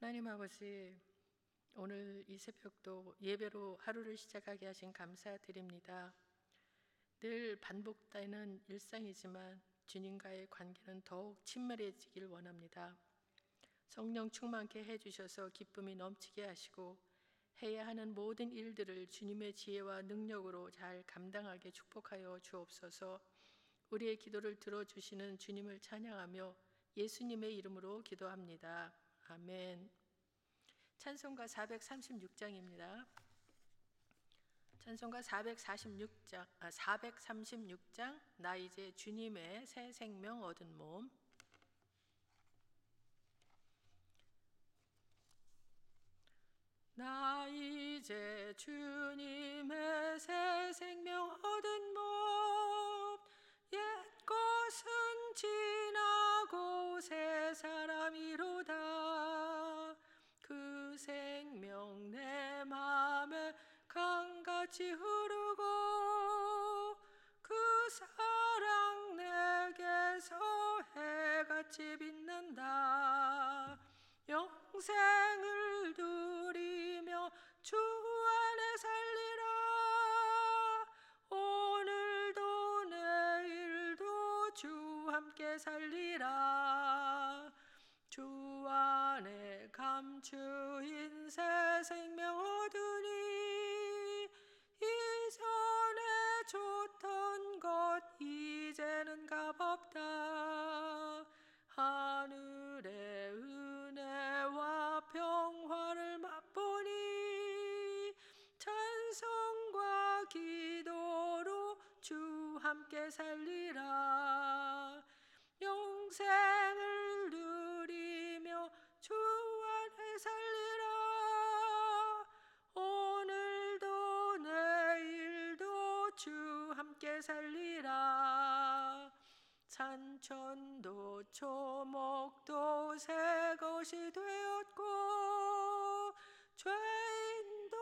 하나님 아버지, 오늘 이 새벽도 예배로 하루를 시작하게 하신 감사드립니다. 늘 반복되는 일상이지만 주님과의 관계는 더욱 친밀해지길 원합니다. 성령 충만케 해주셔서 기쁨이 넘치게 하시고 해야 하는 모든 일들을 주님의 지혜와 능력으로 잘 감당하게 축복하여 주옵소서. 우리의 기도를 들어주시는 주님을 찬양하며 예수님의 이름으로 기도합니다. 아멘. 찬송가 436장입니다. 찬송가 436장 나 이제 주님의 새 생명 얻은 몸. 나 이제 주님의 새 생명 얻은 몸, 옛 것은 지나고 새 사람이로다. 그 생명 내 맘에 강같이 흐르고 그 사랑 내게서 해같이 빛난다. 영생을 누리며 주 안에 살리라. 오늘도 내일도 주 함께 살리라. 주 안에 감추인 새 생명 얻으니 이전에 줬던 것 이제는 값없다. 하늘의 은혜와 평화를 맛보니 찬송과 기도로 주 함께 살리라. 영생을 누리며 주 안에 살리라. 오늘도 내일도 주 함께 살리라. 산천도 초목도 새 것이 되었고 죄인도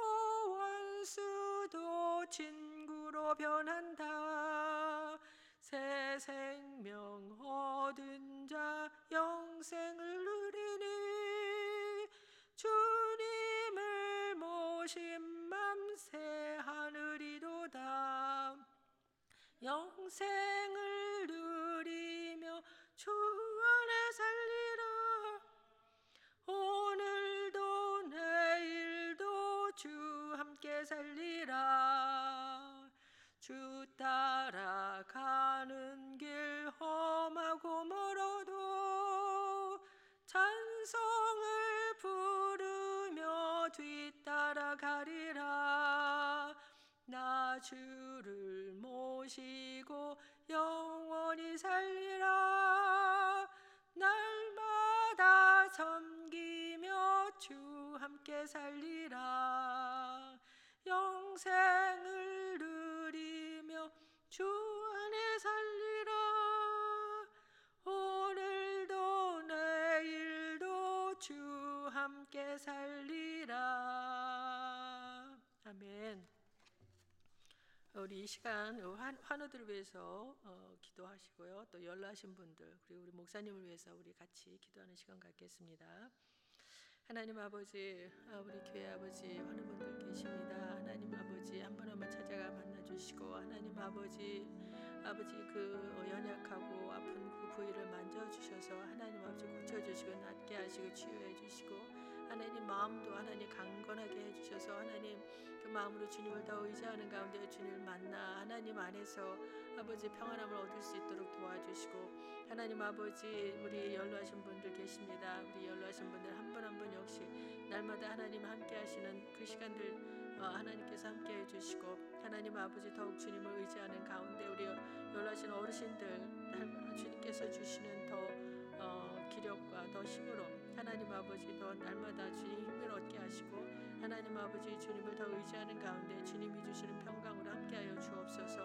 원수도 친구로 변한다. 새 생명 얻은 자 영생을 누리니 주님을 모신 맘 새 하늘이로다. 영생을 누리며 주 안에 살리라. 오늘도 내일도 주 함께 살리라. 주 따라가는 길 험하고 멀어도 찬송을 부르며 뒤따라가리라. 나 주를 모시고 영원히 살리라. 날마다 섬기며 주 함께 살리라. 영생을 누리며 주 안에 살리라. 오늘도 내일도 주 함께 살리라. 아멘. 우리 이 시간 환우들을 위해서 기도하시고요. 또 연로하신 분들 그리고 우리 목사님을 위해서 우리 같이 기도하는 시간 갖겠습니다. 하나님 아버지, 우리 교회 아버지 환우분들 계십니다. 하나님 아버지 한 번 한 번 찾아가 만나주시고 하나님 아버지 그 연약하고 아픈 그 부위를 만져주셔서 하나님 아버지 고쳐주시고 낫게 하시고 치유해 주시고 하나님 마음도 하나님 강건하게 해주셔서 하나님 그 마음으로 주님을 더 의지하는 가운데 주님을 만나 하나님 안에서 아버지 평안함을 얻을 수 있도록 도와주시고 하나님 아버지 우리 연로하신 분들 계십니다. 우리 연로하신 분들 한 분 한 분 역시 날마다 하나님 함께 하시는 그 시간들 하나님께서 함께 해주시고 하나님 아버지 더욱 주님을 의지하는 가운데 우리 연로하신 어르신들 주님께서 주시는 더 기력과 더 힘으로 하나님 아버지 더 날마다 주님 힘을 얻게 하시고 하나님 아버지 주님을 더 의지하는 가운데 주님이 주시는 평강으로 함께하여 주옵소서.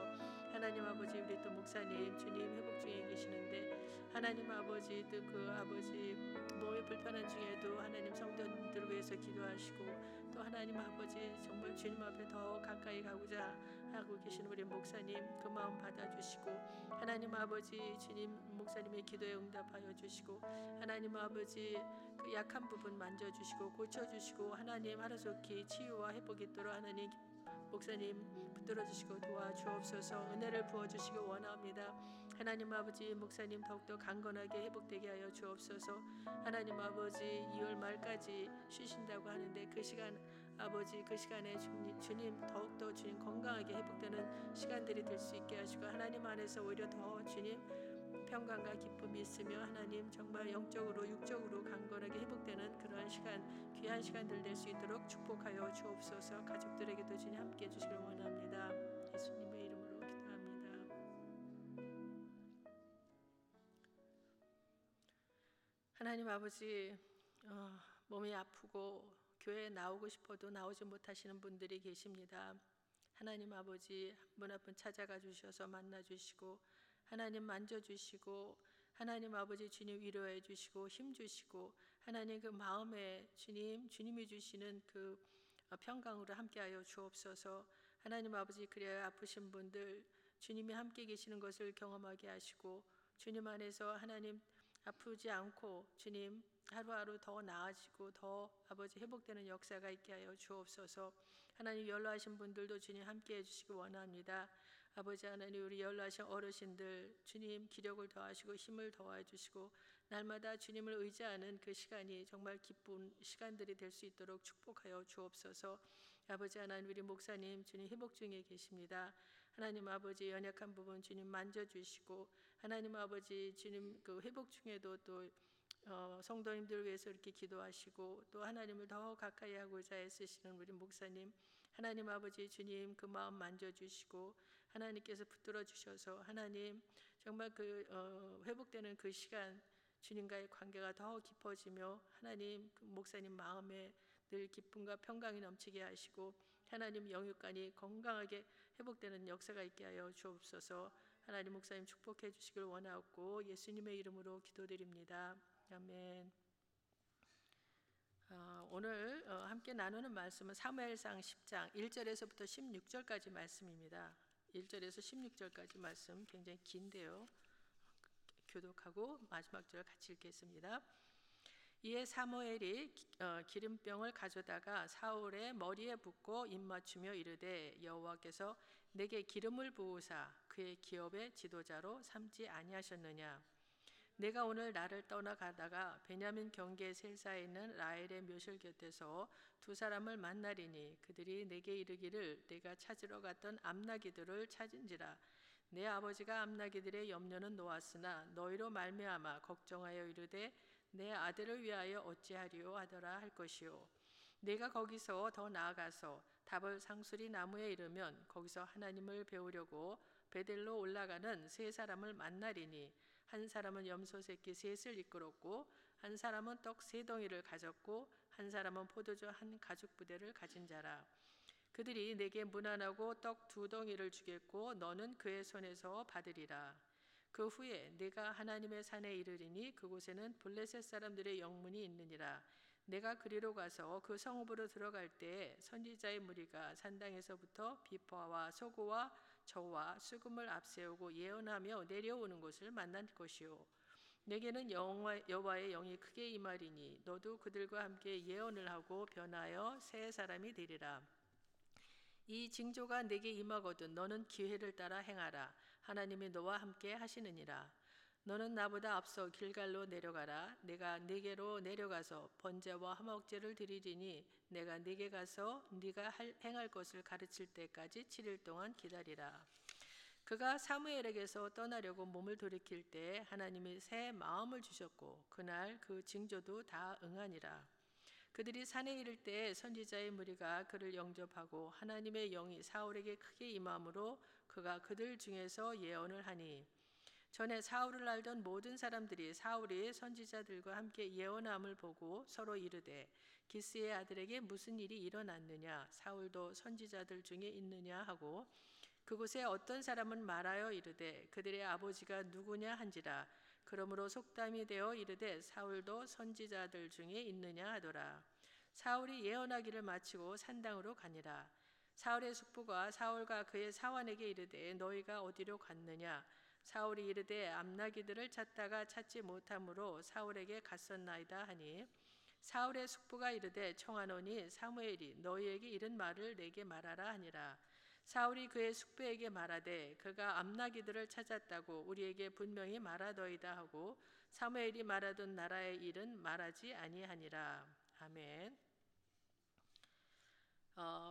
하나님 아버지 우리 또 목사님 주님 회복 중에 계시는데 하나님 아버지 또 그 아버지 몸이 불편한 중에도 하나님 성도들을 위해서 기도하시고 또 하나님 아버지 정말 주님 앞에 더 가까이 가고자 하고 계신 우리 목사님 그 마음 받아주시고 하나님 아버지 주님 목사님의 기도에 응답하여 주시고 하나님 아버지 그 약한 부분 만져주시고 고쳐주시고 하나님 하루속히 치유와 회복이 있도록 하나님 목사님 붙들어 주시고 도와주옵소서. 은혜를 부어주시기 원합니다. 하나님 아버지 목사님 더욱더 강건하게 회복되게 하여 주옵소서. 하나님 아버지 2월 말까지 쉬신다고 하는데 그 시간 아버지 그 시간에 주님 더욱더 주님 건강하게 회복되는 시간들이 될 수 있게 하시고 하나님 안에서 오히려 더 주님 평강과 기쁨이 있으며 하나님 정말 영적으로 육적으로 강건하게 회복되는 그러한 시간 귀한 시간들 될 수 있도록 축복하여 주옵소서. 가족들에게도 주님 함께 해주시길 원합니다. 예수님의 이름으로 기도합니다. 하나님 아버지 몸이 아프고 교회에 나오고 싶어도 나오지 못하시는 분들이 계십니다. 하나님 아버지 문 앞은 찾아가 주셔서 만나 주시고 하나님 만져주시고 하나님 아버지 주님 위로해 주시고 힘 주시고 하나님 그 마음에 주님이 주시는 그 평강으로 함께하여 주옵소서. 하나님 아버지 그래야 아프신 분들 주님이 함께 계시는 것을 경험하게 하시고 주님 안에서 하나님 아프지 않고 주님 하루하루 더 나아지고 더 아버지 회복되는 역사가 있게 하여 주옵소서. 하나님 연로하신 분들도 주님 함께 해주시기 원합니다. 아버지 하나님 우리 연로하신 어르신들 주님 기력을 더하시고 힘을 더해주시고 날마다 주님을 의지하는 그 시간이 정말 기쁜 시간들이 될 수 있도록 축복하여 주옵소서. 아버지 하나님 우리 목사님 주님 회복 중에 계십니다. 하나님 아버지 연약한 부분 주님 만져주시고 하나님 아버지 주님 그 회복 중에도 또 성도님들 위해서 이렇게 기도하시고 또 하나님을 더 가까이 하고자 애쓰시는 우리 목사님 하나님 아버지 주님 그 마음 만져주시고 하나님께서 붙들어 주셔서 하나님 정말 그 회복되는 그 시간 주님과의 관계가 더 깊어지며 하나님 그 목사님 마음에 늘 기쁨과 평강이 넘치게 하시고 하나님 영육간이 건강하게 회복되는 역사가 있게 하여 주옵소서. 하나님 목사님 축복해 주시길 원하옵고 예수님의 이름으로 기도드립니다. 아멘. 오늘 함께 나누는 말씀은 사무엘상 10장 1절에서부터 16절까지 말씀입니다. 1절에서 16절까지 말씀 굉장히 긴데요. 교독하고 마지막 절 같이 읽겠습니다. 이에 사무엘이 기름병을 가져다가 사울의 머리에 붓고 입맞추며 이르되 여호와께서 내게 기름을 부으사 그의 기업의 지도자로 삼지 아니하셨느냐. 내가 오늘 나를 떠나가다가 베냐민 경계 셀사에 있는 라헬의 묘실 곁에서 두 사람을 만나리니 그들이 내게 이르기를 내가 찾으러 갔던 암나기들을 찾은지라. 내 아버지가 암나기들의 염려는 놓았으나 너희로 말미암아 걱정하여 이르되 내 아들을 위하여 어찌하리요 하더라 할 것이요. 내가 거기서 더 나아가서 답을 상수리 나무에 이르면 거기서 하나님을 배우려고 베델로 올라가는 세 사람을 만나리니 한 사람은 염소 새끼 셋을 이끌었고 한 사람은 떡 세 덩이를 가졌고 한 사람은 포도주 한 가죽 부대를 가진 자라. 그들이 내게 문안하고 떡 두 덩이를 주겠고 너는 그의 손에서 받으리라. 그 후에 내가 하나님의 산에 이르리니 그곳에는 블레셋 사람들의 영문이 있느니라. 내가 그리로 가서 그 성읍으로 들어갈 때에 선지자의 무리가 산당에서부터 비파와 소고와 저와 수금을 앞세우고 예언하며 내려오는 것을 만날 것이요. 내게는 여호와의 영이 크게 임하리니 너도 그들과 함께 예언을 하고 변하여 새 사람이 되리라. 이 징조가 내게 임하거든 너는 기회를 따라 행하라. 하나님이 너와 함께 하시느니라. 너는 나보다 앞서 길갈로 내려가라. 내가 네게로 내려가서 번제와 화목제를 드리리니 내가 네게 가서 네가 행할 것을 가르칠 때까지 7일 동안 기다리라. 그가 사무엘에게서 떠나려고 몸을 돌이킬 때 하나님이 새 마음을 주셨고 그날 그 징조도 다 응하니라. 그들이 산에 이를 때 선지자의 무리가 그를 영접하고 하나님의 영이 사울에게 크게 임함으로 그가 그들 중에서 예언을 하니 전에 사울을 알던 모든 사람들이 사울이 선지자들과 함께 예언함을 보고 서로 이르되 기스의 아들에게 무슨 일이 일어났느냐 사울도 선지자들 중에 있느냐 하고 그곳에 어떤 사람은 말하여 이르되 그들의 아버지가 누구냐 한지라. 그러므로 속담이 되어 이르되 사울도 선지자들 중에 있느냐 하더라. 사울이 예언하기를 마치고 산당으로 가니라. 사울의 숙부가 사울과 그의 사환에게 이르되 너희가 어디로 갔느냐? 사울이 이르되 암나기들을 찾다가 찾지 못함으로 사울에게 갔었나이다 하니 사울의 숙부가 이르되 청하노니 사무엘이 너희에게 이른 말을 내게 말하라 하니라. 사울이 그의 숙부에게 말하되 그가 암나기들을 찾았다고 우리에게 분명히 말하더이다 하고 사무엘이 말하던 나라의 일은 말하지 아니하니라. 아멘.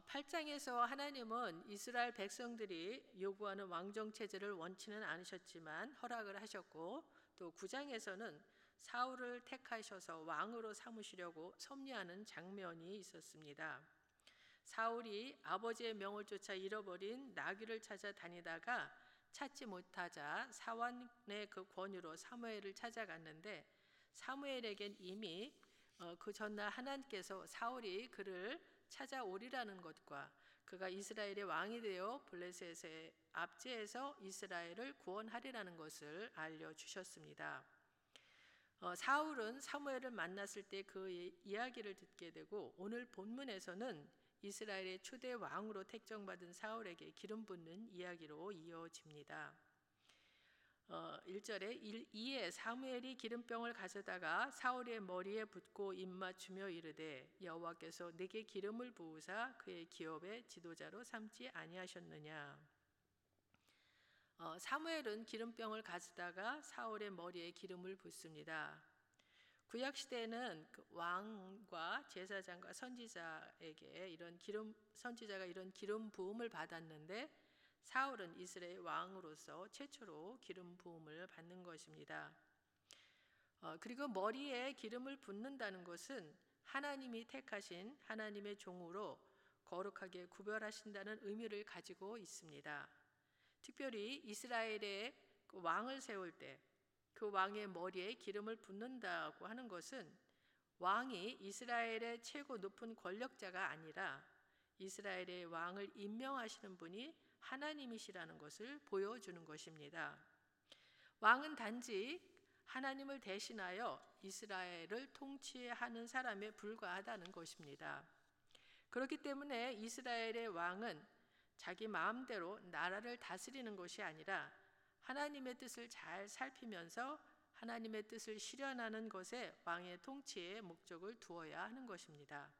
8장에서 하나님은 이스라엘 백성들이 요구하는 왕정 체제를 원치는 않으셨지만 허락을 하셨고, 또 9장에서는 사울을 택하셔서 왕으로 삼으시려고 섭리하는 장면이 있었습니다. 사울이 아버지의 명을 쫓아 잃어버린 나귀를 찾아 다니다가 찾지 못하자 사환의 그 권유로 사무엘을 찾아갔는데, 사무엘에겐 이미 그 전날 하나님께서 사울이 그를 찾아오리라는 것과 그가 이스라엘의 왕이 되어 블레셋의 압제에서 이스라엘을 구원하리라는 것을 알려주셨습니다. 사울은 사무엘을 만났을 때 그 이야기를 듣게 되고, 오늘 본문에서는 이스라엘의 초대 왕으로 택정받은 사울에게 기름 붓는 이야기로 이어집니다. 1절에 이에 사무엘이 기름병을 가져다가 사울의 머리에 붓고 입맞추며 이르되 여호와께서 내게 기름을 부으사 그의 기업의 지도자로 삼지 아니하셨느냐. 사무엘은 기름병을 가져다가 사울의 머리에 기름을 붓습니다. 구약 시대에는 그 왕과 제사장과 선지자에게 선지자가 이런 기름 부음을 받았는데, 사울은 이스라엘 왕으로서 최초로 기름 부음을 받는 것입니다. 그리고 머리에 기름을 붓는다는 것은 하나님이 택하신 하나님의 종으로 거룩하게 구별하신다는 의미를 가지고 있습니다. 특별히 이스라엘의 그 왕을 세울 때 그 왕의 머리에 기름을 붓는다고 하는 것은 왕이 이스라엘의 최고 높은 권력자가 아니라 이스라엘의 왕을 임명하시는 분이 하나님이시라는 것을 보여주는 것입니다. 왕은 단지 하나님을 대신하여 이스라엘을 통치하는 사람에 불과하다는 것입니다. 그렇기 때문에 이스라엘의 왕은 자기 마음대로 나라를 다스리는 것이 아니라 하나님의 뜻을 잘 살피면서 하나님의 뜻을 실현하는 것에 왕의 통치의 목적을 두어야 하는 것입니다.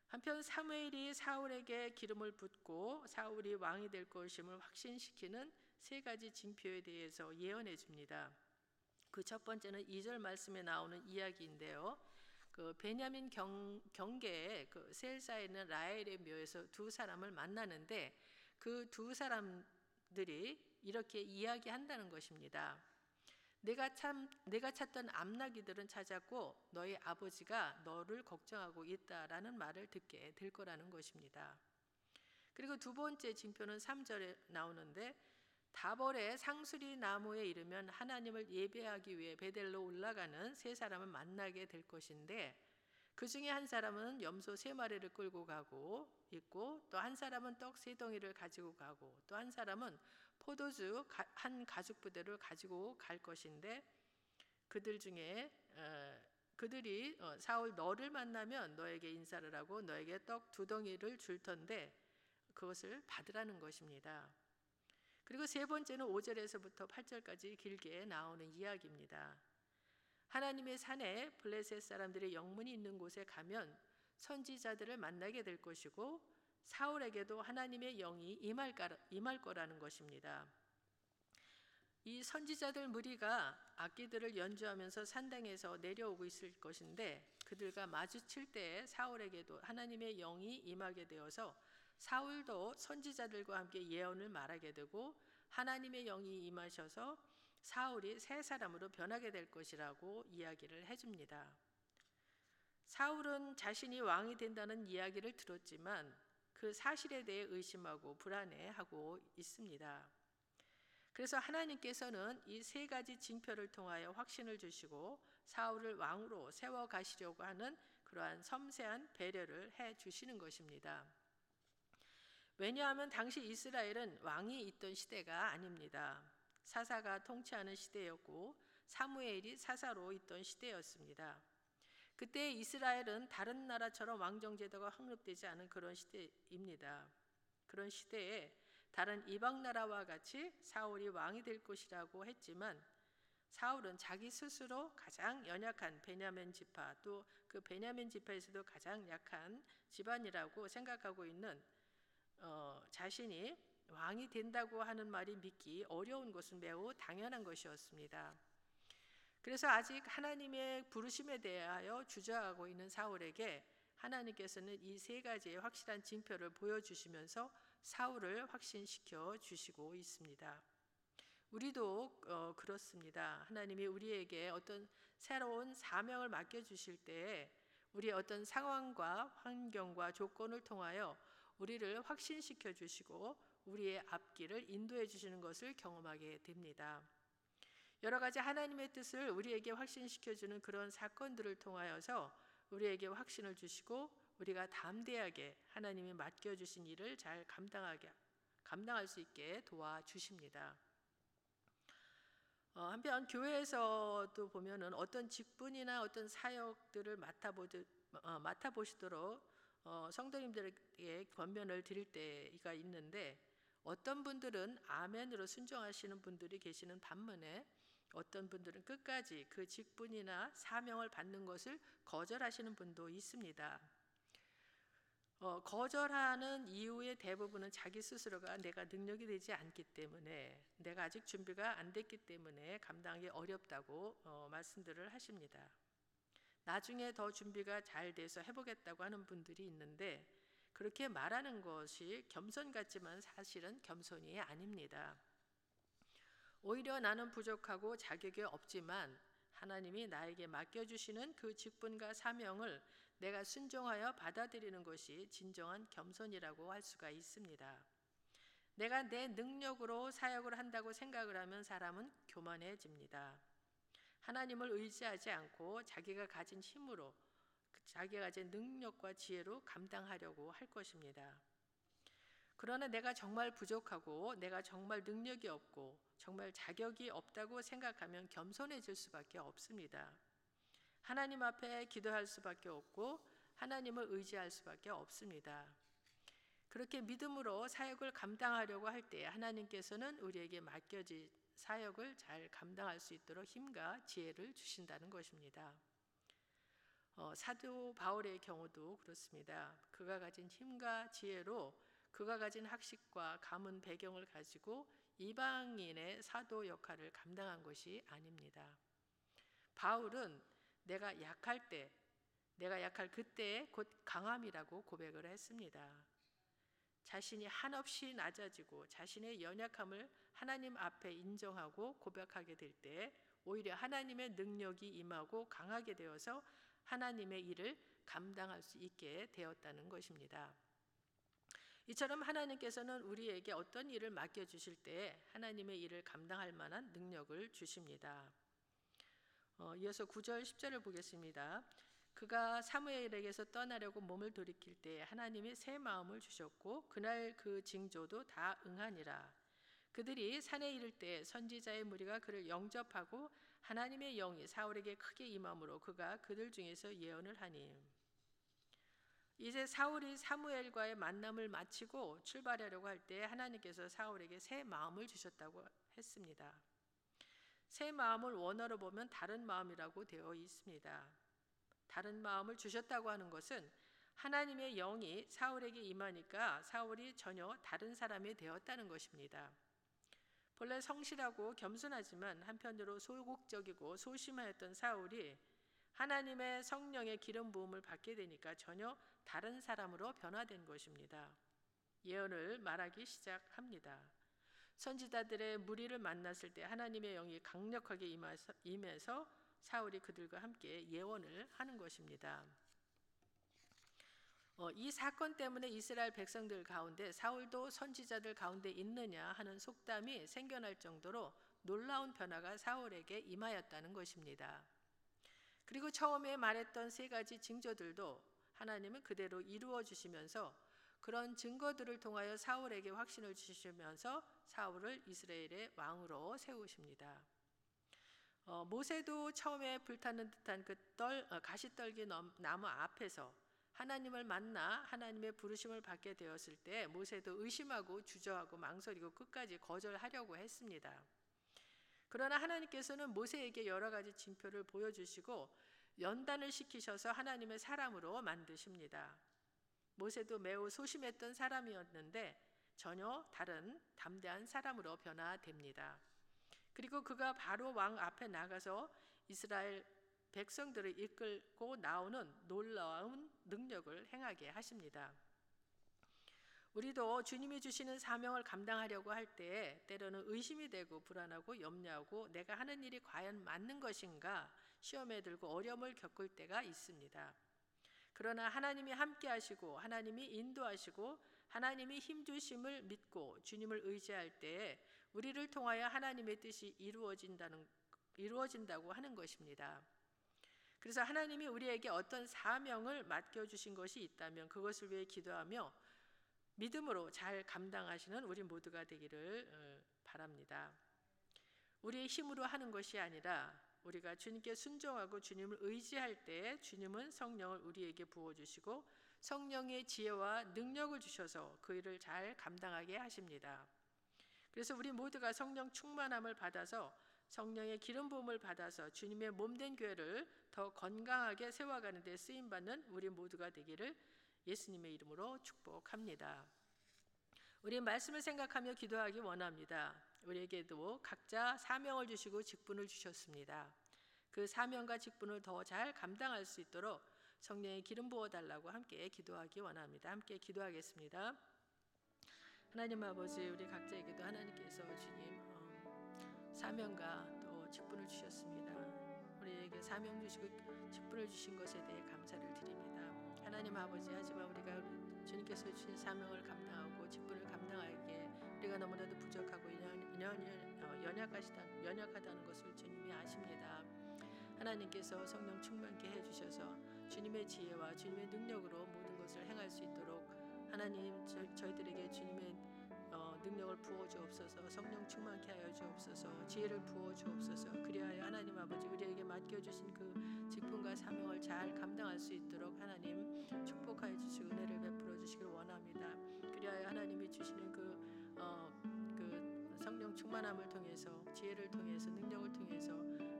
한편 사무엘이 사울에게 기름을 붓고 사울이 왕이 될 것임을 확신시키는 세 가지 징표에 대해서 예언해 줍니다. 그 첫 번째는 2절 말씀에 나오는 이야기인데요. 그 베냐민 경계에 그 셀사에 있는 라헬의 묘에서 두 사람을 만나는데, 그 두 사람들이 이렇게 이야기한다는 것입니다. 내가 찾던 암나기들은 찾았고 너희 아버지가 너를 걱정하고 있다라는 말을 듣게 될 거라는 것입니다. 그리고 두 번째 징표는 3절에 나오는데, 다볼의 상수리 나무에 이르면 하나님을 예배하기 위해 베델로 올라가는 세 사람을 만나게 될 것인데, 그 중에 한 사람은 염소 3마리를 끌고 가고 있고, 또 한 사람은 떡 3덩이를 가지고 가고, 또 한 사람은 포도주 한 가죽 부대를 가지고 갈 것인데, 그들 중에 그들이 사울 너를 만나면 너에게 인사를 하고 너에게 떡 2덩이를 줄 텐데 그것을 받으라는 것입니다. 그리고 세 번째는 5절에서부터 8절까지 길게 나오는 이야기입니다. 하나님의 산에 블레셋 사람들의 영문이 있는 곳에 가면 선지자들을 만나게 될 것이고, 사울에게도 하나님의 영이 임할 거라는 것입니다. 이 선지자들 무리가 악기들을 연주하면서 산당에서 내려오고 있을 것인데, 그들과 마주칠 때에 사울에게도 하나님의 영이 임하게 되어서 사울도 선지자들과 함께 예언을 말하게 되고, 하나님의 영이 임하셔서 사울이 새 사람으로 변하게 될 것이라고 이야기를 해줍니다. 사울은 자신이 왕이 된다는 이야기를 들었지만 그 사실에 대해 의심하고 불안해하고 있습니다. 그래서 하나님께서는 이 세 가지 징표를 통하여 확신을 주시고 사울을 왕으로 세워가시려고 하는 그러한 섬세한 배려를 해주시는 것입니다. 왜냐하면 당시 이스라엘은 왕이 있던 시대가 아닙니다. 사사가 통치하는 시대였고 사무엘이 사사로 있던 시대였습니다. 그때 이스라엘은 다른 나라처럼 왕정 제도가 확립되지 않은 그런 시대입니다. 그런 시대에 다른 이방 나라와 같이 사울이 왕이 될 것이라고 했지만 사울은 자기 스스로 가장 연약한 베냐민 지파, 또 그 베냐민 지파에서도 가장 약한 집안이라고 생각하고 있는 자신이 왕이 된다고 하는 말이 믿기 어려운 것은 매우 당연한 것이었습니다. 그래서 아직 하나님의 부르심에 대하여 주저하고 있는 사울에게 하나님께서는 이 세 가지의 확실한 징표를 보여주시면서 사울을 확신시켜 주시고 있습니다. 우리도 그렇습니다. 하나님이 우리에게 어떤 새로운 사명을 맡겨주실 때에 우리의 어떤 상황과 환경과 조건을 통하여 우리를 확신시켜 주시고 우리의 앞길을 인도해 주시는 것을 경험하게 됩니다. 여러 가지 하나님의 뜻을 우리에게 확신시켜 주는 그런 사건들을 통하여서 우리에게 확신을 주시고 우리가 담대하게 하나님이 맡겨주신 일을 잘 감당할 수 있게 도와주십니다. 한편 교회에서도 보면은 어떤 직분이나 어떤 사역들을 맡아보시도록 성도님들에게 권면을 드릴 때가 있는데 어떤 분들은 아멘으로 순종하시는 분들이 계시는 반면에 어떤 분들은 끝까지 그 직분이나 사명을 받는 것을 거절하시는 분도 있습니다. 거절하는 이유의 대부분은 자기 스스로가 내가 능력이 되지 않기 때문에 내가 아직 준비가 안 됐기 때문에 감당하기 어렵다고 말씀들을 하십니다. 나중에 더 준비가 잘 돼서 해보겠다고 하는 분들이 있는데 그렇게 말하는 것이 겸손 같지만 사실은 겸손이 아닙니다. 오히려 나는 부족하고 자격이 없지만 하나님이 나에게 맡겨주시는 그 직분과 사명을 내가 순종하여 받아들이는 것이 진정한 겸손이라고 할 수가 있습니다. 내가 내 능력으로 사역을 한다고 생각을 하면 사람은 교만해집니다. 하나님을 의지하지 않고 자기가 가진 힘으로 자기가 가진 능력과 지혜로 감당하려고 할 것입니다. 그러나 내가 정말 부족하고 내가 정말 능력이 없고 정말 자격이 없다고 생각하면 겸손해질 수밖에 없습니다. 하나님 앞에 기도할 수밖에 없고 하나님을 의지할 수밖에 없습니다. 그렇게 믿음으로 사역을 감당하려고 할 때 하나님께서는 우리에게 맡겨진 사역을 잘 감당할 수 있도록 힘과 지혜를 주신다는 것입니다. 사도 바울의 경우도 그렇습니다. 그가 가진 힘과 지혜로 그가 가진 학식과 가문 배경을 가지고 이방인의 사도 역할을 감당한 것이 아닙니다. 바울은 내가 약할 그때에 곧 강함이라고 고백을 했습니다. 자신이 한없이 낮아지고 자신의 연약함을 하나님 앞에 인정하고 고백하게 될 때 오히려 하나님의 능력이 임하고 강하게 되어서 하나님의 일을 감당할 수 있게 되었다는 것입니다. 이처럼 하나님께서는 우리에게 어떤 일을 맡겨주실 때 하나님의 일을 감당할 만한 능력을 주십니다. 이어서 9절 10절을 보겠습니다. 그가 사무엘에게서 떠나려고 몸을 돌이킬 때 하나님이 새 마음을 주셨고 그날 그 징조도 다 응하니라. 그들이 산에 이를 때 선지자의 무리가 그를 영접하고 하나님의 영이 사울에게 크게 임함으로 그가 그들 중에서 예언을 하니. 이제 사울이 사무엘과의 만남을 마치고 출발하려고 할 때 하나님께서 사울에게 새 마음을 주셨다고 했습니다. 새 마음을 원어로 보면 다른 마음이라고 되어 있습니다. 다른 마음을 주셨다고 하는 것은 하나님의 영이 사울에게 임하니까 사울이 전혀 다른 사람이 되었다는 것입니다. 본래 성실하고 겸손하지만 한편으로 소극적이고 소심하였던 사울이 하나님의 성령의 기름 부음을 받게 되니까 전혀 다른 사람으로 변화된 것입니다. 예언을 말하기 시작합니다. 선지자들의 무리를 만났을 때 하나님의 영이 강력하게 임해서 사울이 그들과 함께 예언을 하는 것입니다. 이 사건 때문에 이스라엘 백성들 가운데 사울도 선지자들 가운데 있느냐 하는 속담이 생겨날 정도로 놀라운 변화가 사울에게 임하였다는 것입니다. 그리고 처음에 말했던 세 가지 징조들도 하나님은 그대로 이루어 주시면서 그런 증거들을 통하여 사울에게 확신을 주시면서 사울을 이스라엘의 왕으로 세우십니다. 모세도 처음에 불타는 듯한 그 가시떨기 나무 앞에서 하나님을 만나 하나님의 부르심을 받게 되었을 때 모세도 의심하고 주저하고 망설이고 끝까지 거절하려고 했습니다. 그러나 하나님께서는 모세에게 여러 가지 징표를 보여주시고 연단을 시키셔서 하나님의 사람으로 만드십니다. 모세도 매우 소심했던 사람이었는데 전혀 다른 담대한 사람으로 변화됩니다. 그리고 그가 바로 왕 앞에 나가서 이스라엘 백성들을 이끌고 나오는 놀라운 능력을 행하게 하십니다. 우리도 주님이 주시는 사명을 감당하려고 할 때 때로는 의심이 되고 불안하고 염려하고 내가 하는 일이 과연 맞는 것인가 시험에 들고 어려움을 겪을 때가 있습니다. 그러나 하나님이 함께 하시고 하나님이 인도하시고 하나님이 힘주심을 믿고 주님을 의지할 때 우리를 통하여 하나님의 뜻이 이루어진다고 하는 것입니다. 그래서 하나님이 우리에게 어떤 사명을 맡겨주신 것이 있다면 그것을 위해 기도하며 믿음으로 잘 감당하시는 우리 모두가 되기를 바랍니다. 우리의 힘으로 하는 것이 아니라 우리가 주님께 순종하고 주님을 의지할 때 주님은 성령을 우리에게 부어주시고 성령의 지혜와 능력을 주셔서 그 일을 잘 감당하게 하십니다. 그래서 우리 모두가 성령 충만함을 받아서 성령의 기름 부음을 받아서 주님의 몸된 교회를 더 건강하게 세워가는 데 쓰임받는 우리 모두가 되기를 예수님의 이름으로 축복합니다. 우리 말씀을 생각하며 기도하기 원합니다. 우리에게도 각자 사명을 주시고 직분을 주셨습니다. 그 사명과 직분을 더 잘 감당할 수 있도록 성령의 기름 부어달라고 함께 기도하기 원합니다. 함께 기도하겠습니다. 하나님 아버지, 우리 각자에게도 하나님께서 주님 사명과 또 직분을 주셨습니다. 우리에게 사명 주시고 직분을 주신 것에 대해 감사를 드립니다. 하나님 아버지, 하지만 우리가 주님께서 주신 사명을 감당하고 직분을 감당하기에 우리가 너무나도 부족하고 연약하다는 것을 주님이 아십니다. 하나님께서 성령 충만케 해주셔서 주님의 지혜와 주님의 능력으로 모든 것을 행할 수 있도록 하나님 저희들에게 주님의 능력을 부어 주옵소서. 성령 충만케 하여 주옵소서. 지혜를 부어 주옵소서. 그리하여 하나님 아버지 우리에게 맡겨주신 그 직분과 사명을 잘 감당할 수 있도록 하나님 축복하여 주시고 은혜를 베풀어 주시길 원합니다. 그리하여 하나님이 주시는 그 성령 충만함을 통해서 지혜를 통해서 능력을 통해서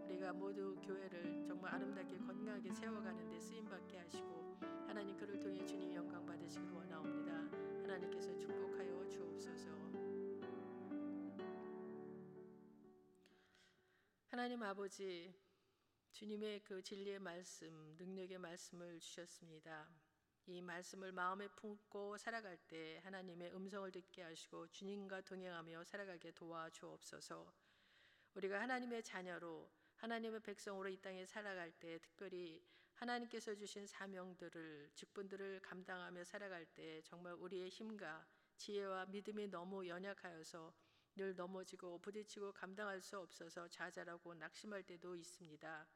우리가 모두 교회를 정말 아름답게 건강하게 세워가는 데 쓰임받게 하시고 하나님 그를 통해 주님 영광 받으시길 원하옵니다. 하나님께서 축복하여 주옵소서. 하나님 아버지, 주님의 그 진리의 말씀, 능력의 말씀을 주셨습니다. 이 말씀을 마음에 품고 살아갈 때 하나님의 음성을 듣게 하시고 주님과 동행하며 살아가게 도와주옵소서. 우리가 하나님의 자녀로 하나님의 백성으로 이 땅에 살아갈 때 특별히 하나님께서 주신 사명들을 직분들을 감당하며 살아갈 때 정말 우리의 힘과 지혜와 믿음이 너무 연약하여서 늘 넘어지고 부딪히고 감당할 수 없어서 좌절하고 낙심할 때도 있습니다.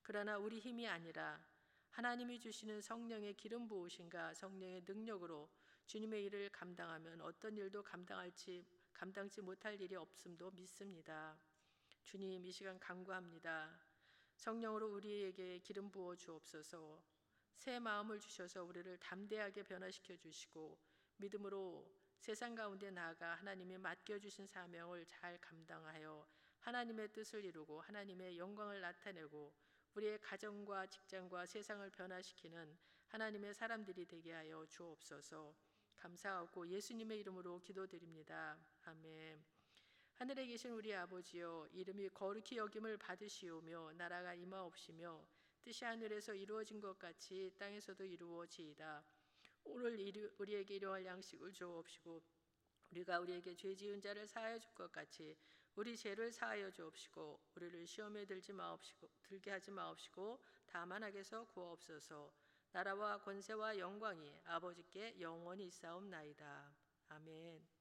그러나 우리 힘이 아니라 하나님이 주시는 성령의 기름 부으심과 성령의 능력으로 주님의 일을 감당하면 어떤 일도 감당지 못할 일이 없음도 믿습니다. 주님, 이 시간 간구합니다. 성령으로 우리에게 기름 부어 주옵소서. 새 마음을 주셔서 우리를 담대하게 변화시켜 주시고 믿음으로 세상 가운데 나아가 하나님이 맡겨주신 사명을 잘 감당하여 하나님의 뜻을 이루고 하나님의 영광을 나타내고 우리의 가정과 직장과 세상을 변화시키는 하나님의 사람들이 되게 하여 주옵소서. 감사하고 예수님의 이름으로 기도드립니다. 아멘. 하늘에 계신 우리 아버지여, 이름이 거룩히 여김을 받으시오며 나라가 임하옵시며 뜻이 하늘에서 이루어진 것 같이 땅에서도 이루어지이다. 오늘 우리에게 일용할 양식을 주옵시고 우리가 우리에게 죄 지은 자를 사하여 줄 것 같이 우리 죄를 사하여 주옵시고 우리를 시험에 들게 하지 마옵시고 다만 악에서 구하옵소서. 나라와 권세와 영광이 아버지께 영원히 있사옵나이다. 아멘.